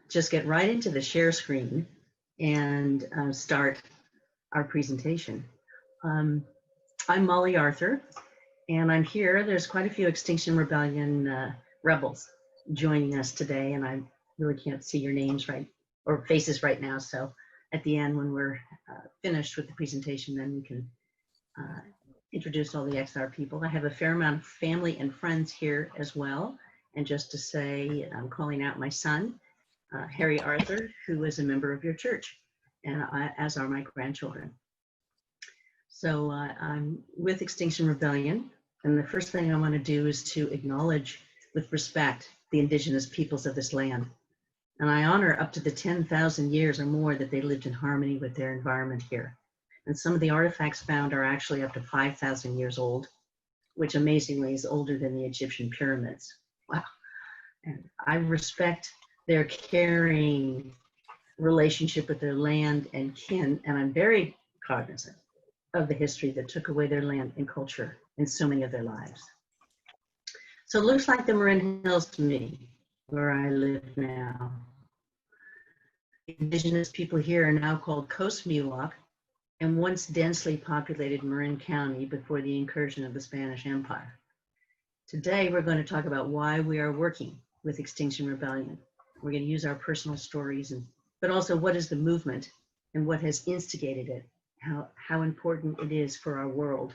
just get right into the share screen and start our presentation. I'm Molly Arthur, and I'm here. There's quite a few Extinction Rebellion rebels joining us today, and I really can't see your names right or faces right now. So at the end, when we're finished with the presentation, then we can introduce all the XR people. I have a fair amount of family and friends here as well. And just to say, I'm calling out my son, Harry Arthur, who is a member of your church, and as are my grandchildren. So I'm with Extinction Rebellion, and the first thing I want to do is to acknowledge with respect the indigenous peoples of this land. And I honor up to the 10,000 years or more that they lived in harmony with their environment here. And some of the artifacts found are actually up to 5,000 years old, which amazingly is older than the Egyptian pyramids. Wow. And I respect their caring relationship with their land and kin, and I'm very cognizant of the history that took away their land and culture in so many of their lives. So it looks like the Marin Hills to me, where I live now. The indigenous people here are now called Coast Miwok, and once densely populated Marin County before the incursion of the Spanish Empire. Today, we're going to talk about why we are working with Extinction Rebellion. We're going to use our personal stories, but also what is the movement and what has instigated it, how important it is for our world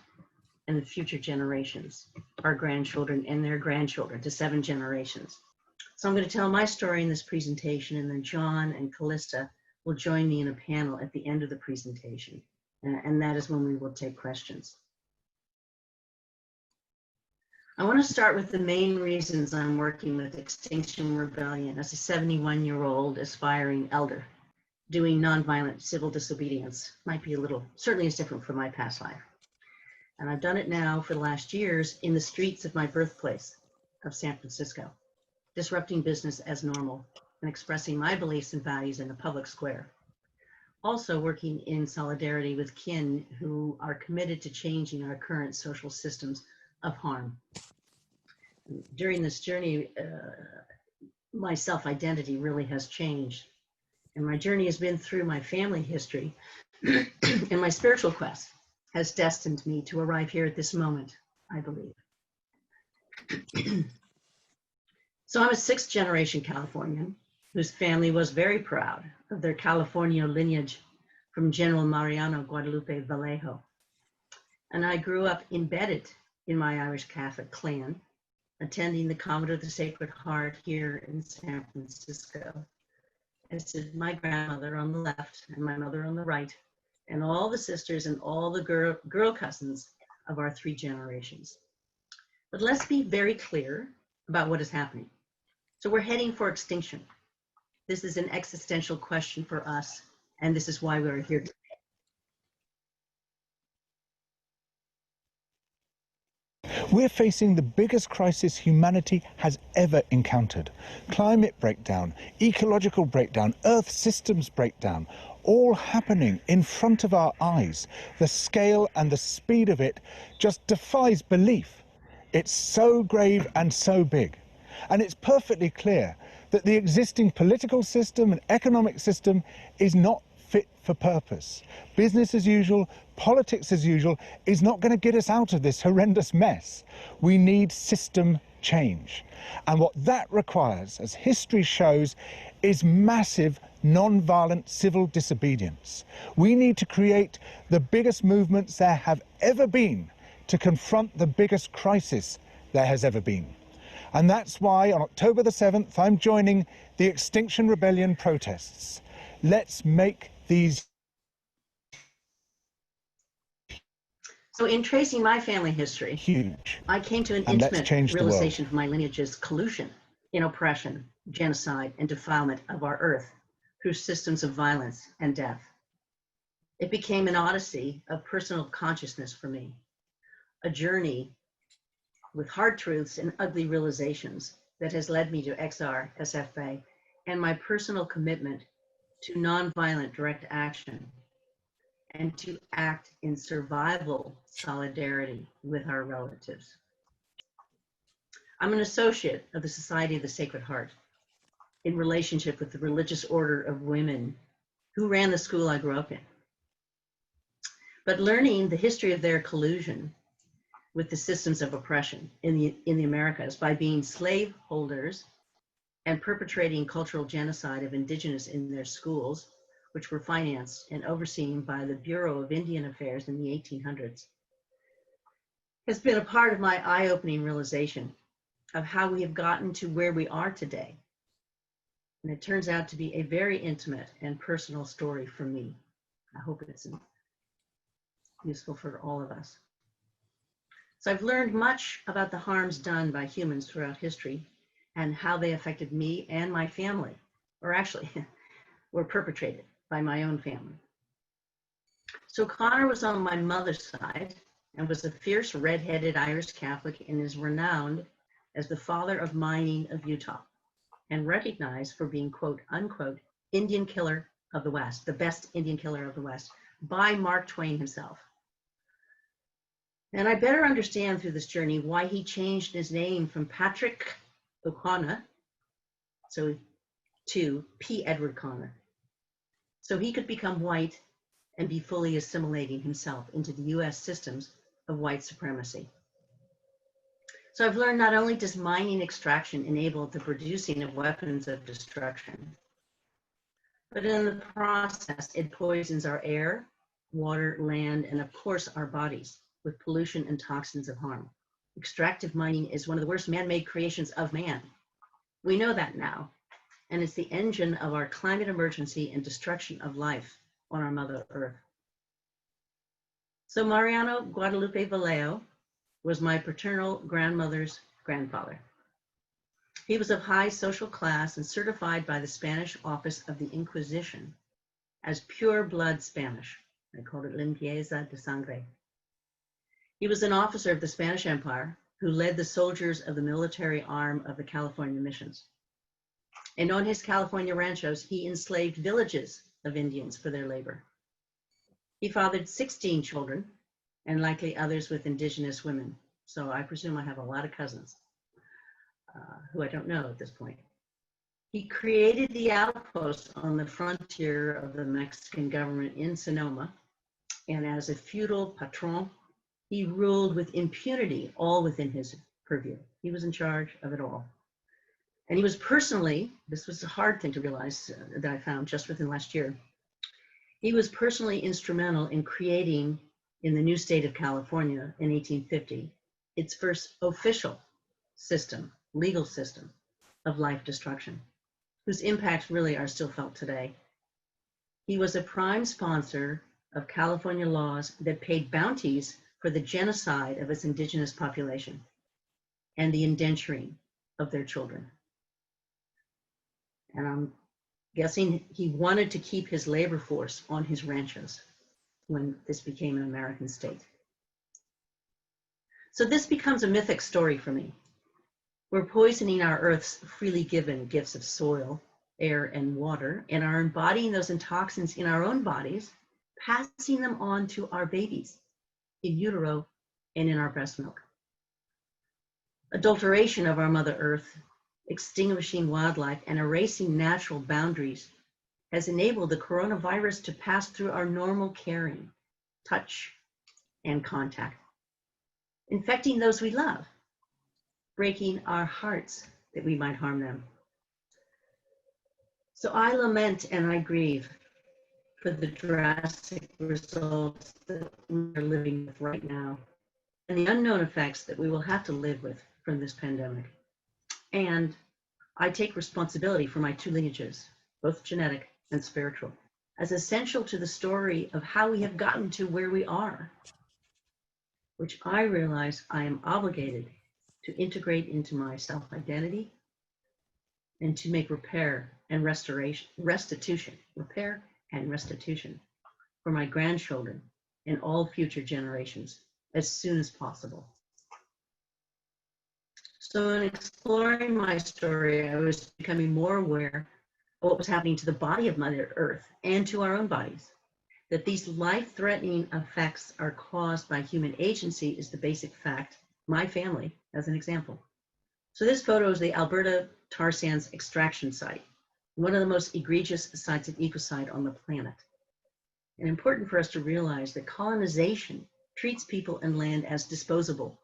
and the future generations, our grandchildren and their grandchildren, to 7 generations. So I'm going to tell my story in this presentation, and then John and Callista will join me in a panel at the end of the presentation. And that is when we will take questions. I want to start with the main reasons I'm working with Extinction Rebellion as a 71-year-old aspiring elder. Doing nonviolent civil disobedience might be certainly is different from my past life. And I've done it now for the last years in the streets of my birthplace of San Francisco, disrupting business as normal and expressing my beliefs and values in the public square. Also working in solidarity with kin who are committed to changing our current social systems of harm. During this journey, my self-identity really has changed. And my journey has been through my family history, and my spiritual quest has destined me to arrive here at this moment, I believe. So I'm a 6th generation Californian whose family was very proud of their California lineage from General Mariano Guadalupe Vallejo. And I grew up embedded in my Irish Catholic clan, attending the Convent of the Sacred Heart here in San Francisco, as did my grandmother on the left and my mother on the right, and all the sisters and all the girl cousins of our 3 generations. But let's be very clear about what is happening. So we're heading for extinction. This is an existential question for us, and this is why we're here today. We're facing the biggest crisis humanity has ever encountered. Climate breakdown, ecological breakdown, Earth systems breakdown, all happening in front of our eyes. The scale and the speed of it just defies belief. It's so grave and so big. And it's perfectly clear that the existing political system and economic system is not fit for purpose. Business as usual, politics as usual is not going to get us out of this horrendous mess. We need system change. And what that requires, as history shows, is massive non-violent civil disobedience. We need to create the biggest movements there have ever been to confront the biggest crisis there has ever been. And that's why on October the 7th, I'm joining the Extinction Rebellion protests. Let's make these. So in tracing my family history, huge. I came to an intimate realization of my lineage's collusion in oppression, genocide, and defilement of our earth through systems of violence and death. It became an odyssey of personal consciousness for me, a journey with hard truths and ugly realizations that has led me to XR, SFBay, and my personal commitment to nonviolent direct action and to act in survival solidarity with our relatives. I'm an associate of the Society of the Sacred Heart, in relationship with the religious order of women who ran the school I grew up in. But learning the history of their collusion with the systems of oppression in the Americas by being slave holders and perpetrating cultural genocide of indigenous in their schools, which were financed and overseen by the Bureau of Indian Affairs in the 1800s, has been a part of my eye-opening realization of how we have gotten to where we are today. And it turns out to be a very intimate and personal story for me. I hope it's useful for all of us. So I've learned much about the harms done by humans throughout history and how they affected me and my family, or actually were perpetrated by my own family. So Connor was on my mother's side and was a fierce red-headed Irish Catholic and is renowned as the father of mining of Utah and recognized for being, quote, unquote, Indian killer of the West, the best Indian killer of the West, by Mark Twain himself. And I better understand through this journey why he changed his name from Patrick O'Connor to P. Edward Connor, so he could become white and be fully assimilating himself into the US systems of white supremacy. So I've learned not only does mining extraction enable the producing of weapons of destruction, but in the process, it poisons our air, water, land, and of course our bodies with pollution and toxins of harm. Extractive mining is one of the worst man-made creations of man. We know that now, and it's the engine of our climate emergency and destruction of life on our Mother Earth. So Mariano Guadalupe Vallejo was my paternal grandmother's grandfather. He was of high social class and certified by the Spanish Office of the Inquisition as pure blood Spanish. They called it limpieza de sangre. He was an officer of the Spanish Empire who led the soldiers of the military arm of the California missions. And on his California ranchos, he enslaved villages of Indians for their labor. He fathered 16 children and likely others with indigenous women. So I presume I have a lot of cousins who I don't know at this point. He created the outpost on the frontier of the Mexican government in Sonoma, and as a feudal patron, he ruled with impunity, all within his purview. He was in charge of it all. And he was personally, this was a hard thing to realize that I found just within last year, he was personally instrumental in creating, in the new state of California in 1850, its first official system, legal system of life destruction, whose impacts really are still felt today. He was a prime sponsor of California laws that paid bounties for the genocide of its indigenous population and the indenturing of their children. And I'm guessing he wanted to keep his labor force on his ranches when this became an American state. So this becomes a mythic story for me. We're poisoning our Earth's freely given gifts of soil, air, and water, and are embodying those toxins in our own bodies, passing them on to our babies in utero and in our breast milk. Adulteration of our Mother Earth, extinguishing wildlife, and erasing natural boundaries has enabled the coronavirus to pass through our normal caring, touch, and contact, infecting those we love, breaking our hearts that we might harm them. So I lament and I grieve for the drastic results that we are living with right now and the unknown effects that we will have to live with from this pandemic. And I take responsibility for my two lineages, both genetic and spiritual, as essential to the story of how we have gotten to where we are, which I realize I am obligated to integrate into my self-identity and to make repair and restitution for my grandchildren and all future generations as soon as possible. So in exploring my story, I was becoming more aware of what was happening to the body of Mother Earth and to our own bodies. That these life-threatening effects are caused by human agency is the basic fact. My family, as an example. So this photo is the Alberta tar sands extraction site one of the most egregious sites of ecocide on the planet. And important for us to realize that colonization treats people and land as disposable,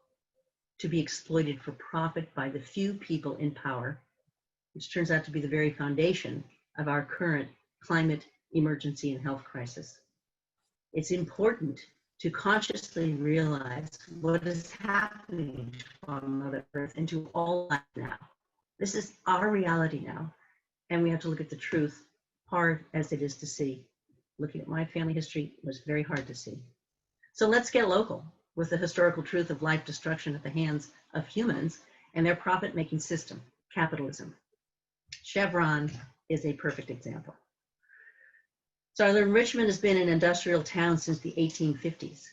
to be exploited for profit by the few people in power, which turns out to be the very foundation of our current climate emergency and health crisis. It's important to consciously realize what is happening on Mother Earth and to all life now. This is our reality now, and we have to look at the truth, hard as it is to see. Looking at my family history was very hard to see. So let's get local with the historical truth of life destruction at the hands of humans and their profit-making system, capitalism. Chevron is a perfect example. Southern Richmond has been an industrial town since the 1850s,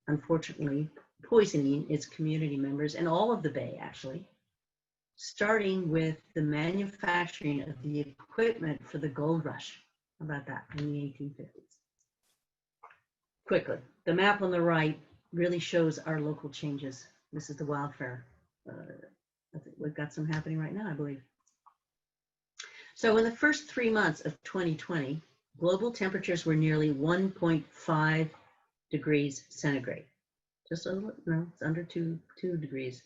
unfortunately poisoning its community members and all of the Bay, actually, starting with the manufacturing of the equipment for the gold rush. How about that, in the 1850s? Quickly, the map on the right really shows our local changes. This is the wildfire. I think we've got some happening right now, I believe. So in the first 3 months of 2020, global temperatures were nearly 1.5 degrees centigrade. Just a little, no, it's under 2 degrees,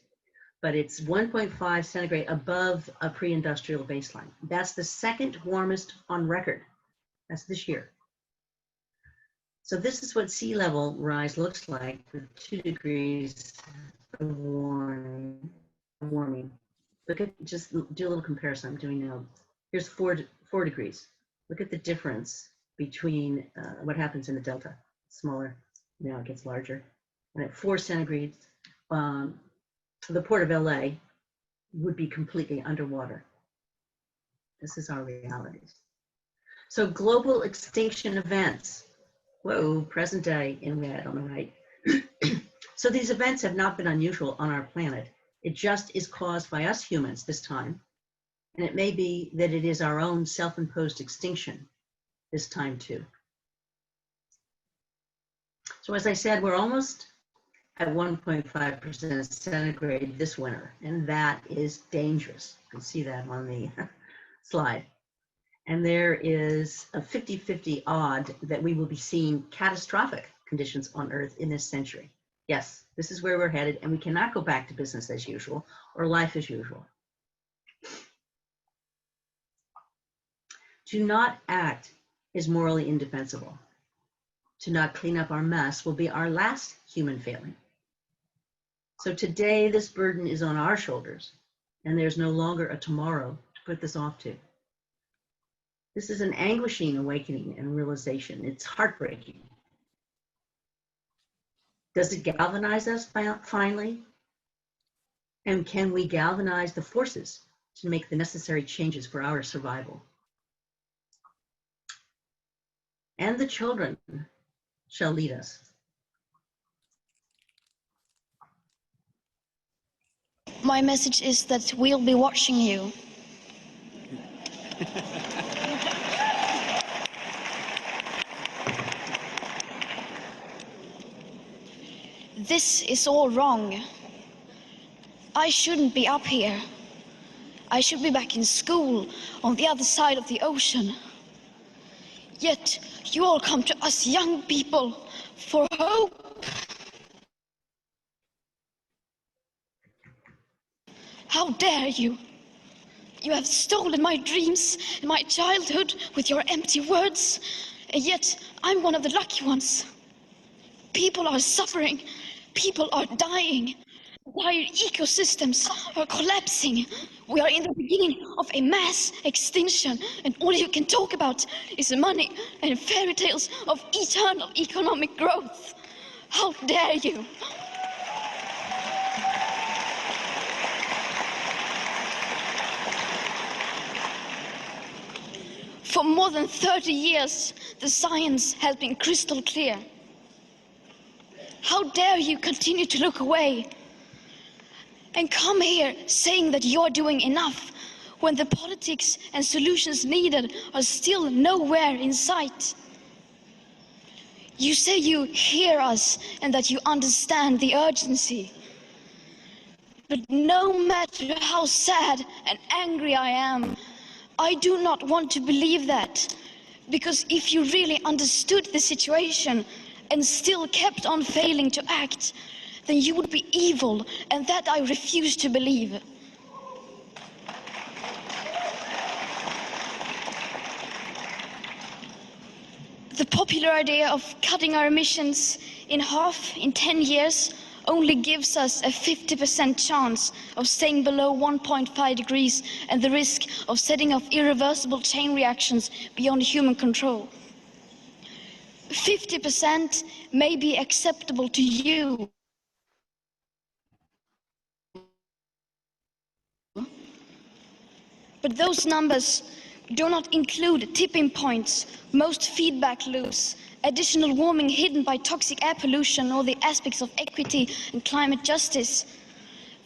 but it's 1.5 centigrade above a pre-industrial baseline. That's the second warmest on record. That's this year. So this is what sea level rise looks like with 2 degrees of warming. Look at, just do a little comparison I'm doing now. Here's 4 degrees. Look at the difference between what happens in the delta. Smaller, now it gets larger. And at 4 centigrade, the port of LA would be completely underwater. This is our realities. So global extinction events. Whoa, present day in red on the right. So these events have not been unusual on our planet. It just is caused by us humans this time. And it may be that it is our own self-imposed extinction this time too. So as I said, we're almost at 1.5% centigrade this winter, and that is dangerous. You can see that on the slide. And there is a 50-50 odd that we will be seeing catastrophic conditions on Earth in this century. Yes, this is where we're headed, and we cannot go back to business as usual or life as usual. To not act is morally indefensible. To not clean up our mess will be our last human failing. So today, this burden is on our shoulders, and there's no longer a tomorrow to put this off to. This is an anguishing awakening and realization. It's heartbreaking. Does it galvanize us finally? And can we galvanize the forces to make the necessary changes for our survival? And the children shall lead us. My message is that we'll be watching you. This is all wrong. I shouldn't be up here. I should be back in school on the other side of the ocean. Yet you all come to us young people for hope. How dare you? You have stolen my dreams and my childhood with your empty words, and yet I'm one of the lucky ones. People are suffering. People are dying. Entire ecosystems are collapsing. We are in the beginning of a mass extinction, and all you can talk about is money and fairy tales of eternal economic growth. How dare you? For more than 30 years, the science has been crystal clear. How dare you continue to look away and come here saying that you're doing enough when the politics and solutions needed are still nowhere in sight? You say you hear us and that you understand the urgency. But no matter how sad and angry I am, I do not want to believe that, because if you really understood the situation and still kept on failing to act, then you would be evil, and that I refuse to believe. The popular idea of cutting our emissions in half in 10 years only gives us a 50% chance of staying below 1.5 degrees and the risk of setting off irreversible chain reactions beyond human control. 50% may be acceptable to you, but those numbers do not include tipping points, most feedback loops, additional warming hidden by toxic air pollution, or the aspects of equity and climate justice.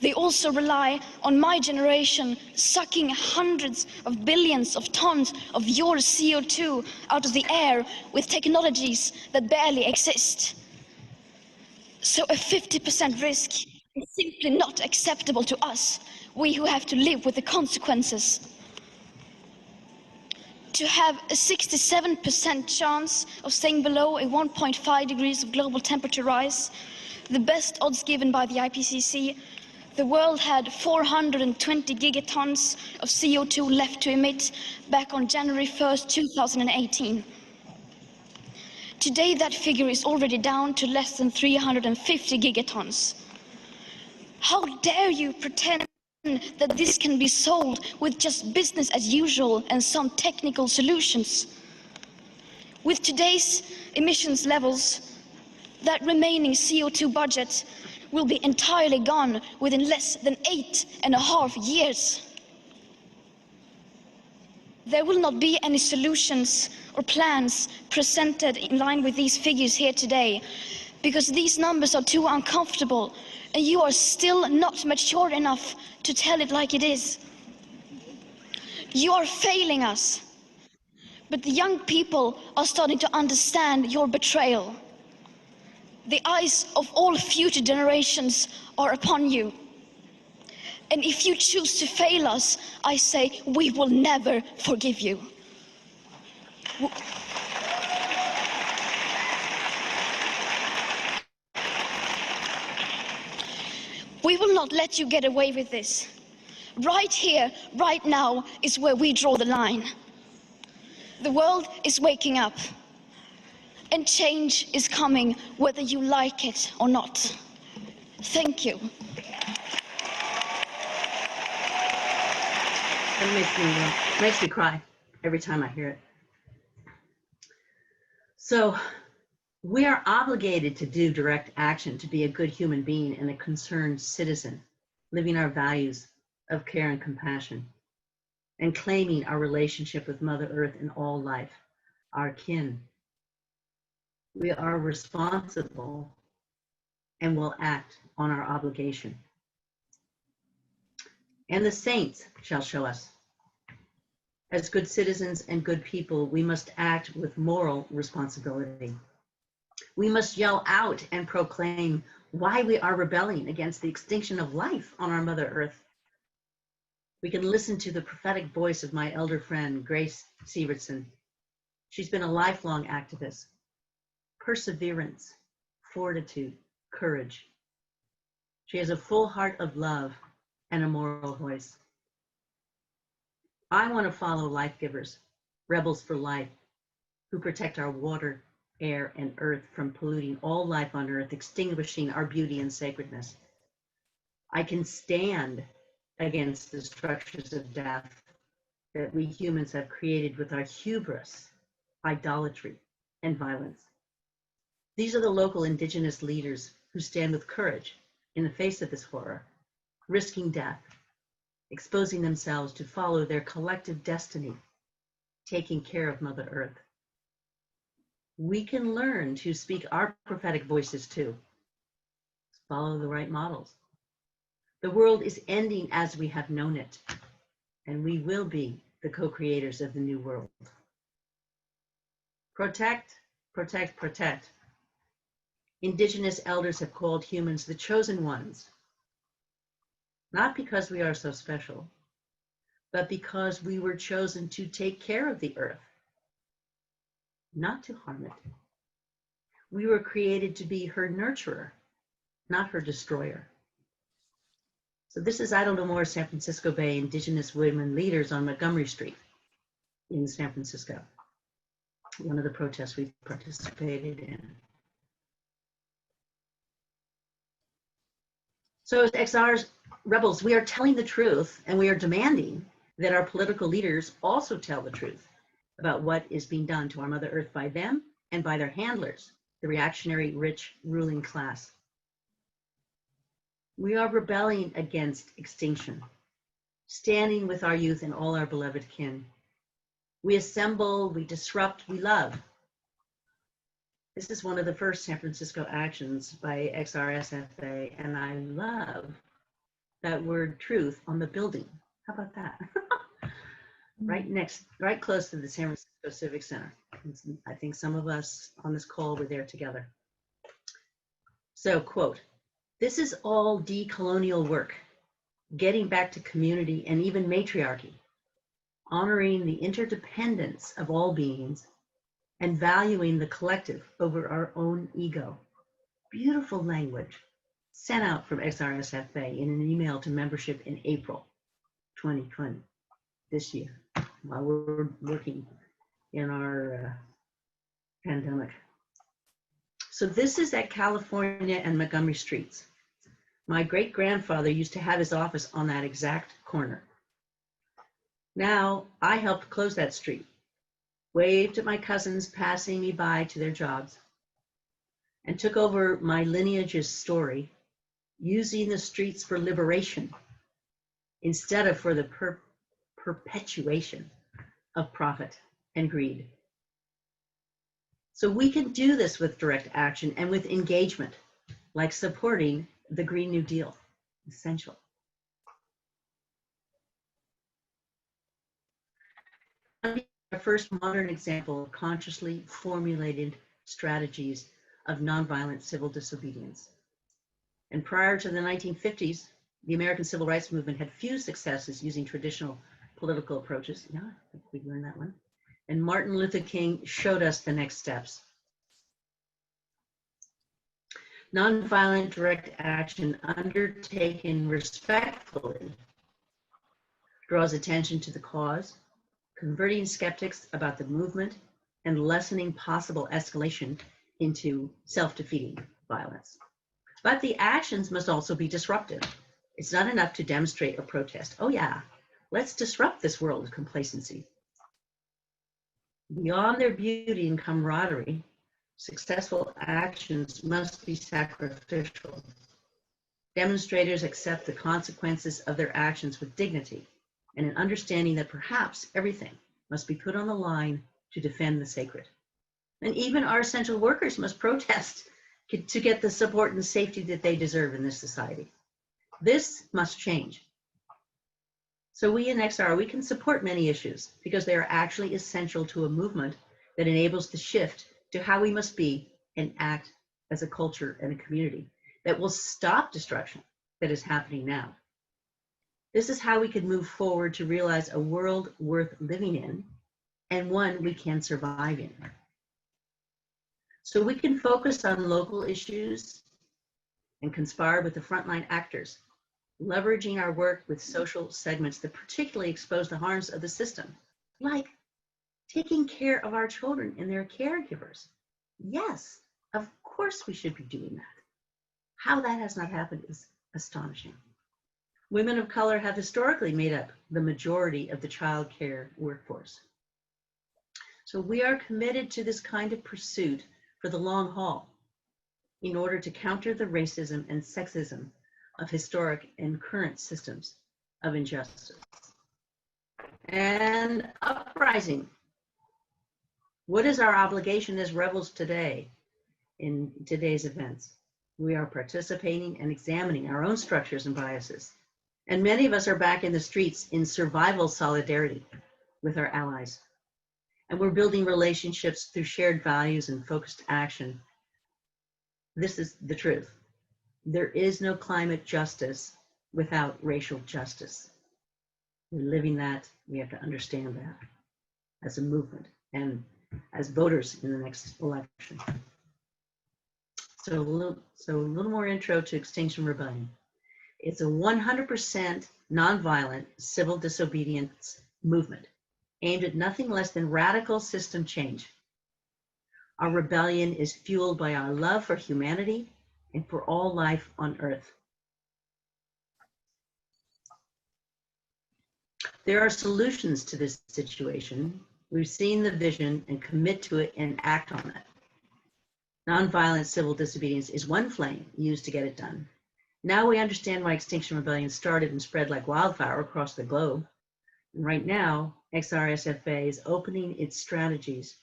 They also rely on my generation sucking hundreds of billions of tons of your CO2 out of the air with technologies that barely exist. So a 50% risk is simply not acceptable to us, we who have to live with the consequences. To have a 67% chance of staying below a 1.5 degrees of global temperature rise, the best odds given by the IPCC, the world had 420 gigatons of CO2 left to emit back on January 1st, 2018. Today that figure is already down to less than 350 gigatons. How dare you pretend that this can be solved with just business as usual and some technical solutions? With today's emissions levels, that remaining CO2 budget will be entirely gone within less than 8.5 years. There will not be any solutions or plans presented in line with these figures here today, because these numbers are too uncomfortable and you are still not mature enough to tell it like it is. You are failing us, but the young people are starting to understand your betrayal. The eyes of all future generations are upon you. And if you choose to fail us, I say we will never forgive you. We will not let you get away with this. Right here, right now, is where we draw the line. The world is waking up, and change is coming whether you like it or not. Thank you. It makes me cry every time I hear it. So we are obligated to do direct action, to be a good human being and a concerned citizen, living our values of care and compassion, and claiming our relationship with Mother Earth and all life, our kin. We are responsible and will act on our obligation. And the saints shall show us. As good citizens and good people, we must act with moral responsibility. We must yell out and proclaim why we are rebelling against the extinction of life on our Mother Earth. We can listen to the prophetic voice of my elder friend, Grace Sievertson. She's been a lifelong activist. Perseverance, fortitude, courage. She has a full heart of love and a moral voice. I want to follow life givers, rebels for life, who protect our water, air, and earth from polluting all life on earth, extinguishing our beauty and sacredness. I can stand against the structures of death that we humans have created with our hubris, idolatry, and violence. These are the local indigenous leaders who stand with courage in the face of this horror, risking death, exposing themselves to follow their collective destiny, taking care of Mother Earth. We can learn to speak our prophetic voices too. Follow the right models. The world is ending as we have known it, and we will be the co-creators of the new world. Protect, protect, protect. Indigenous elders have called humans the chosen ones, not because we are so special, but because we were chosen to take care of the earth, not to harm it. We were created to be her nurturer, not her destroyer. So this is Ida Lamore, San Francisco Bay Indigenous Women Leaders on Montgomery Street in San Francisco, one of the protests we participated in. So as XR's rebels, we are telling the truth, and we are demanding that our political leaders also tell the truth about what is being done to our Mother Earth by them and by their handlers, the reactionary, rich, ruling class. We are rebelling against extinction, standing with our youth and all our beloved kin. We assemble, we disrupt, we love. This is one of the first San Francisco actions by SFBay, and I love that word truth on the building. How about that? Right close to the San Francisco Civic Center. I think some of us on this call were there together. So, quote, "This is all decolonial work, getting back to community and even matriarchy, honoring the interdependence of all beings and valuing the collective over our own ego." Beautiful language sent out from SFBay in an email to membership in April 2020, this year, while we're working in our pandemic. So this is at California and Montgomery Streets. My great-grandfather used to have his office on that exact corner. Now I helped close that street, waved at my cousins passing me by to their jobs, and took over my lineage's story, using the streets for liberation instead of for the perpetuation of profit and greed. So we can do this with direct action and with engagement, like supporting the Green New Deal, essential. Our first modern example of consciously formulated strategies of nonviolent civil disobedience. And prior to the 1950s, the American Civil Rights Movement had few successes using traditional political approaches. Yeah, I think we learned that one. And Martin Luther King showed us the next steps. Nonviolent direct action undertaken respectfully draws attention to the cause, converting skeptics about the movement and lessening possible escalation into self-defeating violence. But the actions must also be disruptive. It's not enough to demonstrate or protest. Oh yeah, let's disrupt this world of complacency. Beyond their beauty and camaraderie, successful actions must be sacrificial. Demonstrators accept the consequences of their actions with dignity and an understanding that perhaps everything must be put on the line to defend the sacred. And even our essential workers must protest to get the support and safety that they deserve in this society. This must change. So we in XR, we can support many issues because they are actually essential to a movement that enables the shift to how we must be and act as a culture and a community that will stop destruction that is happening now. This is how we can move forward to realize a world worth living in and one we can survive in. So we can focus on local issues and conspire with the frontline actors, leveraging our work with social segments that particularly expose the harms of the system, like taking care of our children and their caregivers. Yes, of course we should be doing that. How that has not happened is astonishing. Women of color have historically made up the majority of the child care workforce. So we are committed to this kind of pursuit for the long haul in order to counter the racism and sexism of historic and current systems of injustice. And uprising. What is our obligation as rebels today in today's events? We are participating and examining our own structures and biases. And many of us are back in the streets in survival solidarity with our allies. And we're building relationships through shared values and focused action. This is the truth. There is no climate justice without racial justice. We're living that. We have to understand that as a movement and as voters in the next election. So a little more intro to Extinction Rebellion. It's a 100% nonviolent civil disobedience movement aimed at nothing less than radical system change. Our rebellion is fueled by our love for humanity and for all life on Earth. There are solutions to this situation. We've seen the vision and commit to it and act on it. Nonviolent civil disobedience is one flame used to get it done. Now we understand why Extinction Rebellion started and spread like wildfire across the globe. And right now, SFBay is opening its strategies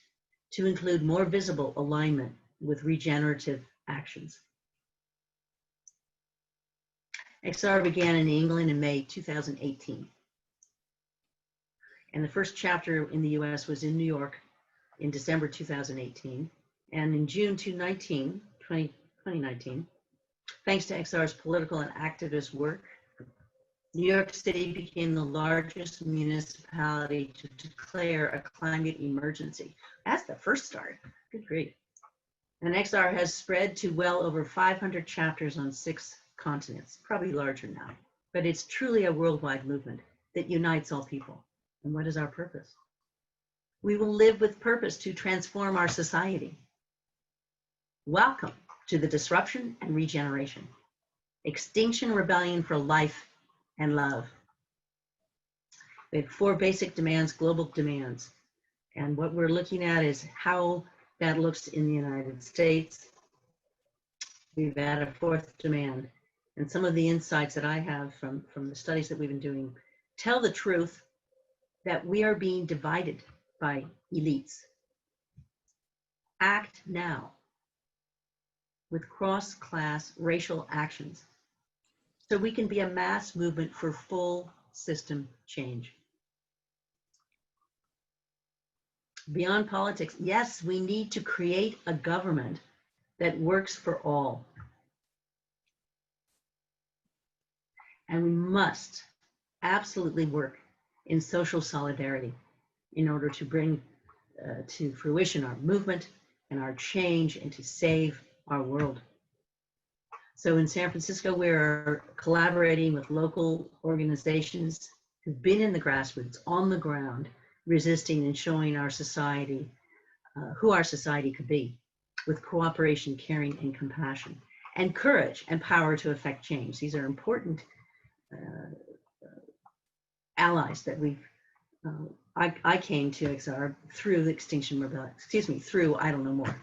to include more visible alignment with regenerative actions. XR began in England in May 2018. And the first chapter in the US was in New York in December 2018. And in June 2019, thanks to XR's political and activist work, New York City became the largest municipality to declare a climate emergency. That's the first start. Good grief. And XR has spread to well over 500 chapters on 6 continents, probably larger now. But it's truly a worldwide movement that unites all people. And what is our purpose? We will live with purpose to transform our society. Welcome to the disruption and regeneration. Extinction Rebellion for life and love. We have 4 basic demands, global demands. And what we're looking at is how that looks in the United States. We've added a 4th demand. And some of the insights that I have from the studies that we've been doing tell the truth that we are being divided by elites. Act now with cross-class racial actions so we can be a mass movement for full system change. Beyond politics, yes, we need to create a government that works for all. And we must absolutely work in social solidarity in order to bring to fruition our movement and our change and to save our world. So in San Francisco, we're collaborating with local organizations who've been in the grassroots, on the ground, resisting and showing our society, who our society could be, with cooperation, caring, and compassion, and courage and power to affect change. These are important allies that we've, I came to XR through the Extinction Rebellion, through I Don't Know More.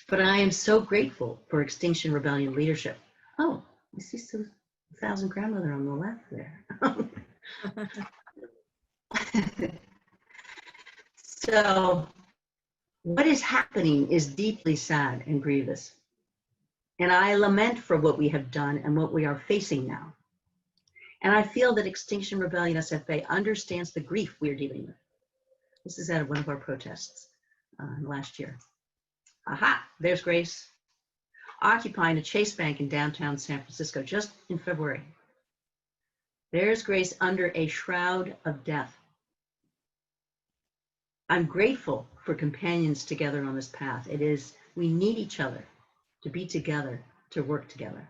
But I am so grateful for Extinction Rebellion leadership. Oh, I see some 1,000 grandmother on the left there. So what is happening is deeply sad and grievous. And I lament for what we have done and what we are facing now. And I feel that Extinction Rebellion SFBay understands the grief we're dealing with. This is at one of our protests last year. Aha, there's Grace, occupying a Chase Bank in downtown San Francisco just in February. There's Grace under a shroud of death. I'm grateful for companions together on this path. We need each other to be together, to work together.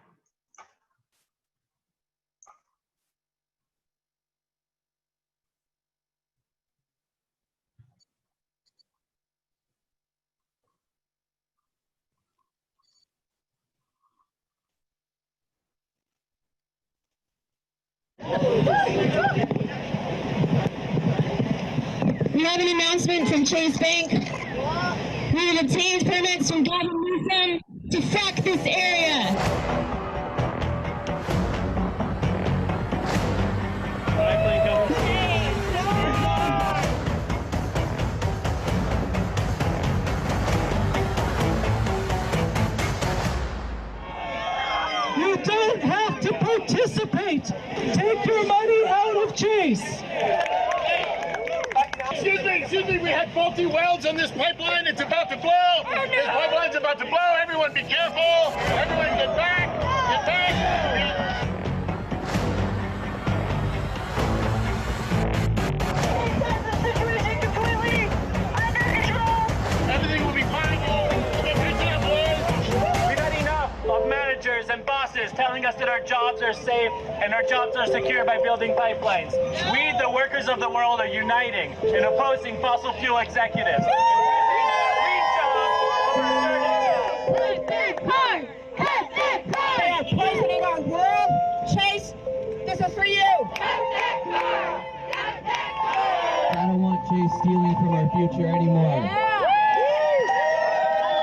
We have an announcement from Chase Bank. We have obtained permits from Gavin Newsom to frack this area. You don't have to participate. Take your money out of Chase. Excuse me, we had faulty welds on this pipeline. It's about to blow. Oh, no. This pipeline's about to blow. Everyone be careful. Everyone get back. Get back. are safe, and our jobs are secure by building pipelines. We, the workers of the world, are uniting in opposing fossil fuel executives. They are poisoning our world. Chase, this is for you. I don't want Chase stealing from our future anymore.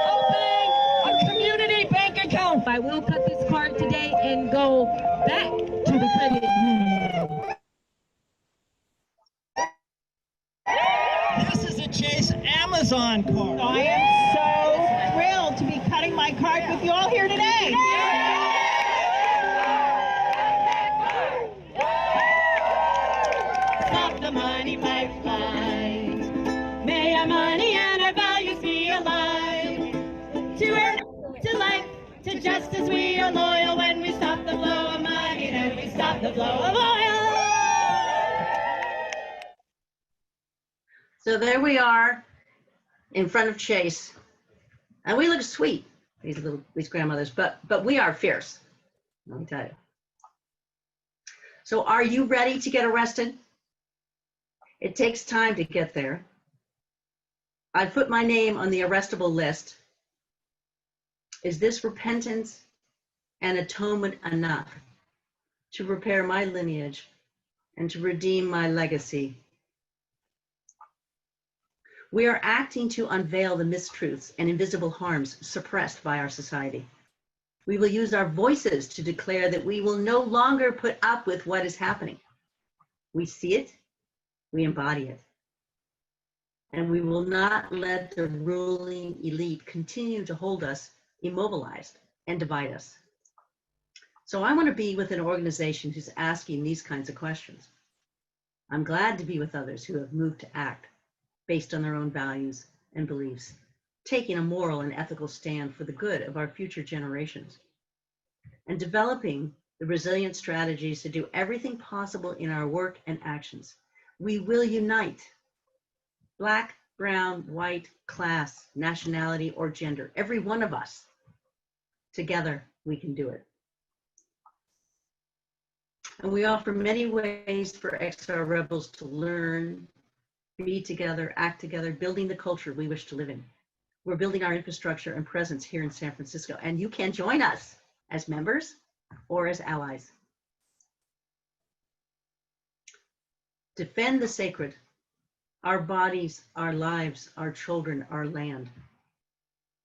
Opening a community bank account. I will cut this card today and go back to the credit union. This is a Chase Amazon card. I am so thrilled to be cutting my card with you all here today. Stop the money pipelines. May our money and our values be alive. To earth, to life, to justice we are loyal. When we stop the flow of money, then we stop the flow of oil. So there we are in front of Chase, and we look sweet, these grandmothers, but we are fierce, let me tell you. So are you ready to get arrested? It takes time to get there. I put my name on the arrestable list. Is this repentance and atonement enough to repair my lineage and to redeem my legacy? We are acting to unveil the mistruths and invisible harms suppressed by our society. We will use our voices to declare that we will no longer put up with what is happening. We see it, we embody it, and we will not let the ruling elite continue to hold us immobilized and divide us. So I want to be with an organization who's asking these kinds of questions. I'm glad to be with others who have moved to act based on their own values and beliefs, taking a moral and ethical stand for the good of our future generations, and developing the resilient strategies to do everything possible in our work and actions. We will unite, Black, brown, white, class, nationality, or gender, every one of us. Together, we can do it. And we offer many ways for XR rebels to learn, be together, act together, building the culture we wish to live in. We're building our infrastructure and presence here in San Francisco, and you can join us as members or as allies. Defend the sacred, our bodies, our lives, our children, our land,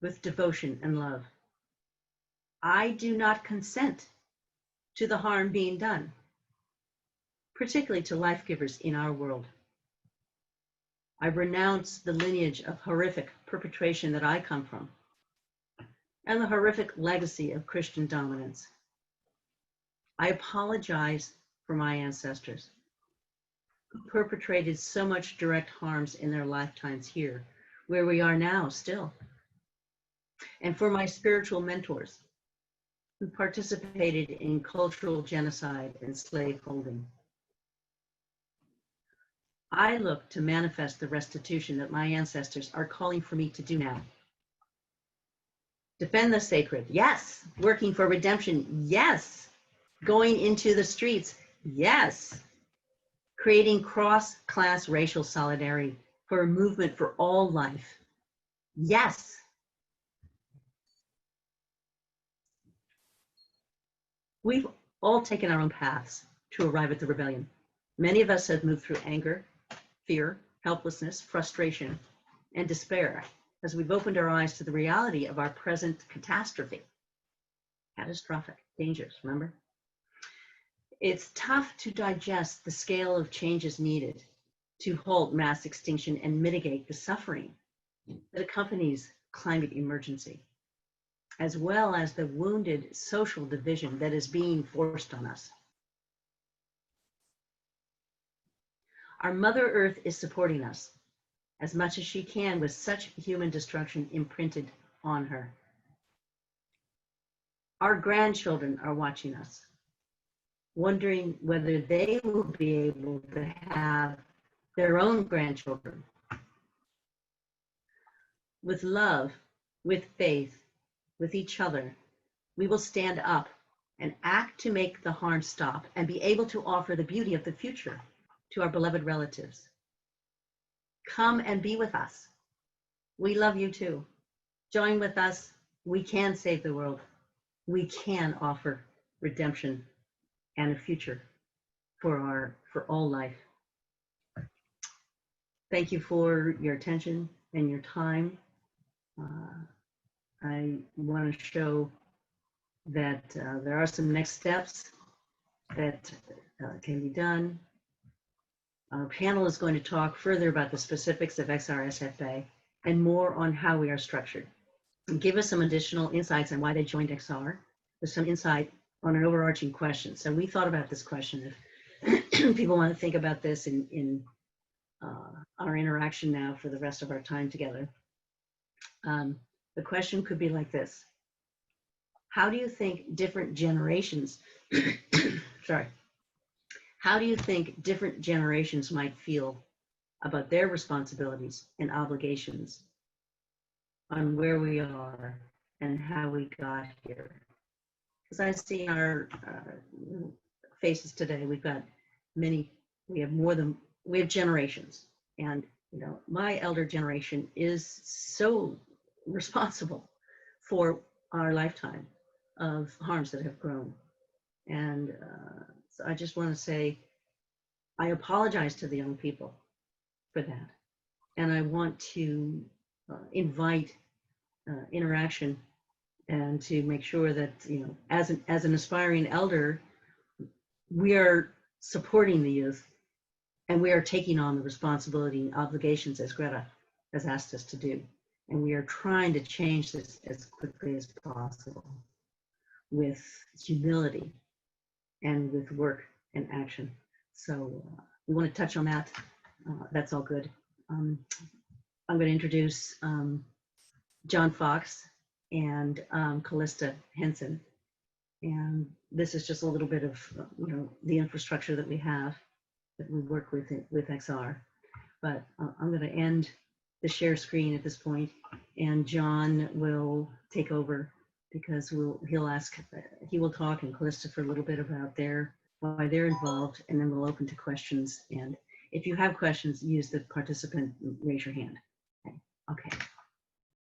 with devotion and love. I do not consent to the harm being done, particularly to life givers in our world. I renounce the lineage of horrific perpetration that I come from and the horrific legacy of Christian dominance. I apologize for my ancestors who perpetrated so much direct harms in their lifetimes here, where we are now still, and for my spiritual mentors who participated in cultural genocide and slaveholding. I look to manifest the restitution that my ancestors are calling for me to do now. Defend the sacred, yes. Working for redemption, yes. Going into the streets, yes. Creating cross-class racial solidarity for a movement for all life, yes. We've all taken our own paths to arrive at the rebellion. Many of us have moved through anger, fear, helplessness, frustration, and despair as we've opened our eyes to the reality of our present catastrophe. Catastrophic dangers, remember? It's tough to digest the scale of changes needed to halt mass extinction and mitigate the suffering that accompanies climate emergency, as well as the wounded social division that is being forced on us. Our Mother Earth is supporting us as much as she can with such human destruction imprinted on her. Our grandchildren are watching us, wondering whether they will be able to have their own grandchildren. With love, with faith, with each other, we will stand up and act to make the harm stop and be able to offer the beauty of the future to our beloved relatives. Come and be with us. We love you too. Join with us. We can save the world. We can offer redemption and a future for all life. Thank you for your attention and your time. I want to show that there are some next steps that can be done. Our panel is going to talk further about the specifics of XR SFBay and more on how we are structured. And give us some additional insights on why they joined XR, with some insight on an overarching question. So we thought about this question. If people want to think about this in our interaction now for the rest of our time together, the question could be like this. How do you think different generations, sorry, how do you think different generations might feel about their responsibilities and obligations on where we are and how we got here? Because I see our faces today, we have generations. And, you know, my elder generation is so responsible for our lifetime of harms that have grown. And so I just want to say, I apologize to the young people for that. And I want to invite interaction and to make sure that, you know, as an aspiring elder, we are supporting the youth and we are taking on the responsibility and obligations as Greta has asked us to do. And we are trying to change this as quickly as possible with humility and with work and action. So we want to touch on that. That's all good. I'm going to introduce John Fox and Callista Henson. And this is just a little bit of you know, the infrastructure that we have that we work with XR. But I'm going to end the share screen at this point, and John will take over because he will talk and Callista for a little bit about why they're involved, and then we'll open to questions. And if you have questions, use the participant, raise your hand. Okay.